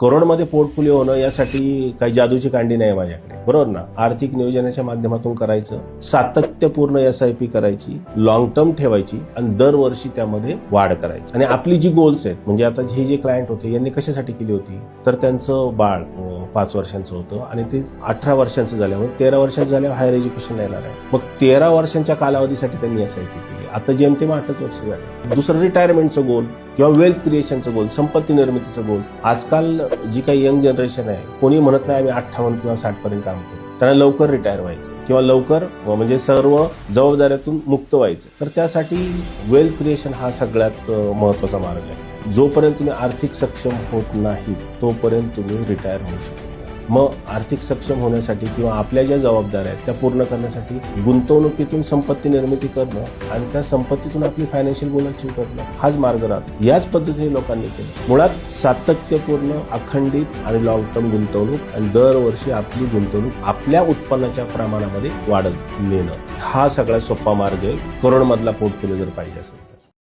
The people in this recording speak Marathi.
करोडमध्ये पोर्टफोलिओ होणं यासाठी काही जादूची कांडी नाही माझ्याकडे, बरोबर ना. आर्थिक नियोजनाच्या माध्यमातून करायचं, सातत्यपूर्ण SIP करायची, लॉंग टर्म ठेवायची आणि दरवर्षी त्यामध्ये वाढ करायची. आणि आपली जी गोल्स आहेत, म्हणजे आता हे जे क्लायंट होते यांनी कशासाठी केली होती, तर त्यांचं बाळ 5 वर्षांचं होतं आणि ते 18 वर्षांचं झाल्यामुळे 13 वर्षांचं झाल्यावर हायर एज्युकेशन येणार आहे. मग 13 वर्षांच्या कालावधीसाठी त्यांनी SIP केली. आता जेमतेम 8च वर्ष झाले. दुसरं रिटायरमेंटचं गोल किंवा वेल्थ क्रिएशनचं गोल, संपत्ती निर्मितीचं गोल. आजकाल जी काही यंग जनरेशन आहे, कोणी म्हणत नाही आम्ही 58 किंवा 60 पर्यंत काम करू. त्यांना लवकर रिटायर व्हायचं किंवा लवकर म्हणजे सर्व जबाबदाऱ्यातून मुक्त व्हायचं. तर त्यासाठी वेल्थ क्रिएशन हा सगळ्यात महत्त्वाचा मार्ग आहे. जोपर्यंत तुम्ही आर्थिक सक्षम होत नाही तोपर्यंत तुम्ही रिटायर होऊ शकता. मग आर्थिक सक्षम होण्यासाठी किंवा आपल्या ज्या जबाबदाऱ्या आहेत त्या पूर्ण करण्यासाठी गुंतवणुकीतून संपत्ती निर्मिती करणं आणि त्या संपत्तीतून आपली फायनान्शियल गोल अचीव्ह करणं हाच मार्ग राहतो. याच पद्धतीने लोकांनी केलं. मुळात सातत्यपूर्ण, अखंडित आणि लॉंग टर्म गुंतवणूक आणि दरवर्षी आपली गुंतवणूक आपल्या उत्पन्नाच्या प्रमाणामध्ये वाढत नेणं हा सगळ्यात सोपा मार्ग आहे करोडमधला पोर्टफोलिओ जर पाहिजे असेल तर.